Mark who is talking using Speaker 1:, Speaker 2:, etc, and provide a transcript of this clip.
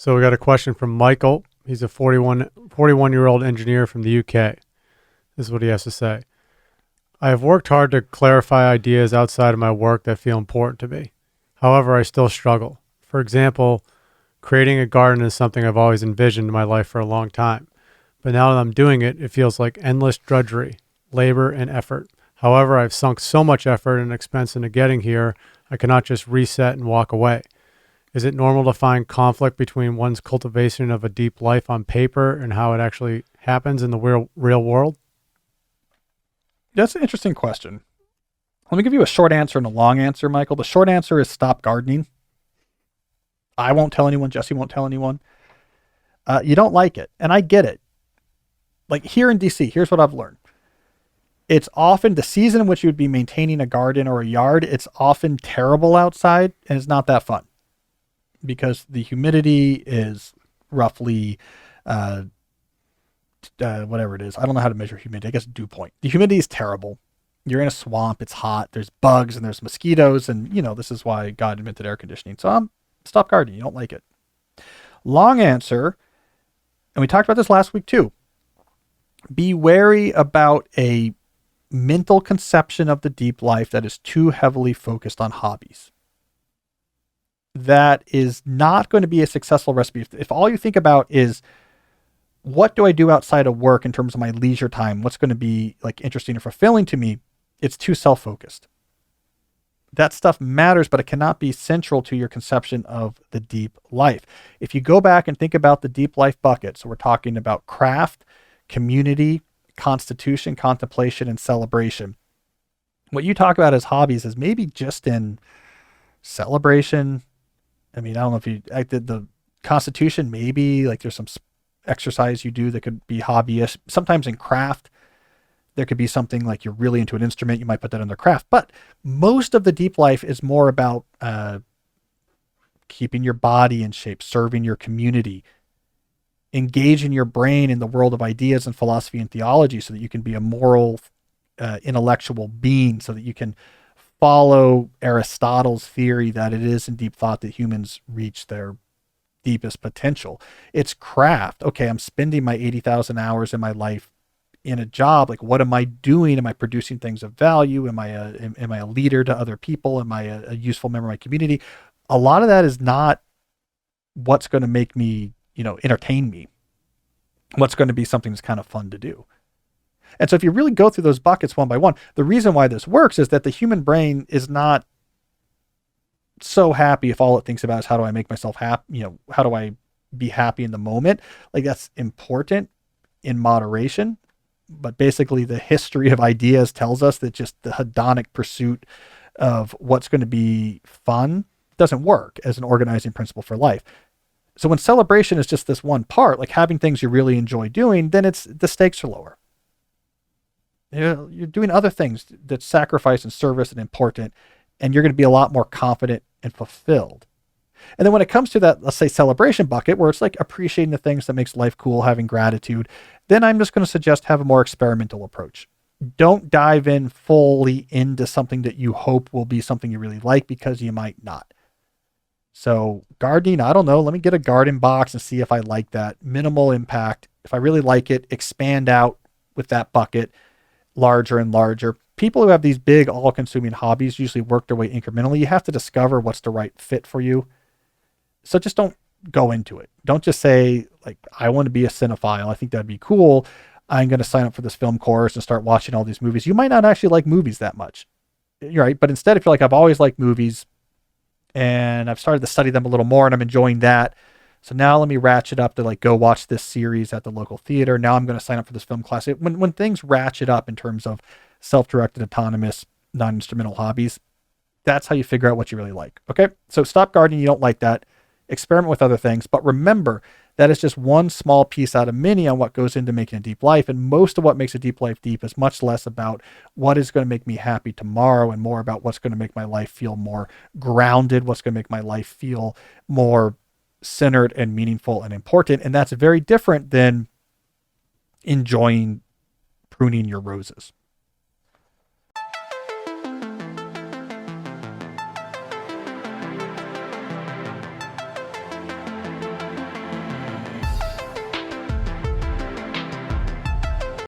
Speaker 1: So we got a question from Michael. He's a 41-year-old engineer from the UK. This is what he has to say. I have worked hard to clarify ideas outside of my work that feel important to me. However, I still struggle. For example, creating a garden is something I've always envisioned in my life for a long time. But now that I'm doing it, it feels like endless drudgery, labor, and effort. However, I've sunk so much effort and expense into getting here, I cannot just reset and walk away. Is it normal to find conflict between one's cultivation of a deep life on paper and how it actually happens in the real world?
Speaker 2: That's an interesting question. Let me give you a short answer and a long answer, Michael. The short answer is stop gardening. I won't tell anyone. Jesse won't tell anyone. You don't like it. And I get it. Like here in DC, here's what I've learned. It's often the season in which you would be maintaining a garden or a yard. It's often terrible outside and it's not that fun because the humidity is roughly, whatever it is. I don't know how to measure humidity. I guess dew point. The humidity is terrible. You're in a swamp. It's hot. There's bugs and there's mosquitoes. And, this is why God invented air conditioning. So stop gardening. You don't like it. Long answer, and we talked about this last week too. Be wary about a mental conception of the deep life that is too heavily focused on hobbies. That is not going to be a successful recipe. If all you think about is, what do I do outside of work in terms of my leisure time? What's going to be like interesting or fulfilling to me? It's too self-focused. That stuff matters, but it cannot be central to your conception of the deep life. If you go back and think about the deep life bucket, so we're talking about craft, community, constitution, contemplation, and celebration. What you talk about as hobbies is maybe just in celebration. I mean, I don't know if you acted the constitution, maybe like there's some exercise you do that could be hobbyist. Sometimes in craft, there could be something like you're really into an instrument. You might put that under craft, but most of the deep life is more about keeping your body in shape, serving your community, engaging your brain in the world of ideas and philosophy and theology so that you can be a moral, intellectual being, so that you can follow Aristotle's theory that it is in deep thought that humans reach their deepest potential. It's craft. Okay, I'm spending my 80,000 hours in my life in a job. Like, what am I doing? Am I producing things of value? Am I a leader to other people? Am I a useful member of my community? A lot of that is not what's going to make me, entertain me. What's going to be something that's kind of fun to do. And so if you really go through those buckets one by one, the reason why this works is that the human brain is not so happy if all it thinks about is how do I make myself happy, how do I be happy in the moment? Like, that's important in moderation. But basically the history of ideas tells us that just the hedonic pursuit of what's going to be fun doesn't work as an organizing principle for life. So when celebration is just this one part, like having things you really enjoy doing, then the stakes are lower. You're doing other things that sacrifice and service and important, and you're going to be a lot more confident and fulfilled. And then when it comes to that, let's say celebration bucket, where it's like appreciating the things that makes life cool, having gratitude, then I'm just going to suggest have a more experimental approach. Don't dive in fully into something that you hope will be something you really like, because you might not. So gardening, I don't know. Let me get a garden box and see if I like that. Minimal impact. If I really like it, expand out with that bucket larger and larger. People who have these big all-consuming hobbies usually work their way incrementally. You have to discover what's the right fit for you. So just don't go into it. Don't just say, like, I want to be a cinephile. I think that'd be cool. I'm going to sign up for this film course and start watching all these movies. You might not actually like movies that much. You're right. But instead, if you're like, I've always liked movies and I've started to study them a little more and I'm enjoying that. So now let me ratchet up to like go watch this series at the local theater. Now I'm going to sign up for this film class. When things ratchet up in terms of self-directed, autonomous, non-instrumental hobbies, that's how you figure out what you really like. Okay. So stop gardening. You don't like that. Experiment with other things, but remember that is just one small piece out of many on what goes into making a deep life. And most of what makes a deep life deep is much less about what is going to make me happy tomorrow and more about what's going to make my life feel more grounded, what's going to make my life feel more centered and meaningful and important. And that's very different than enjoying pruning your roses.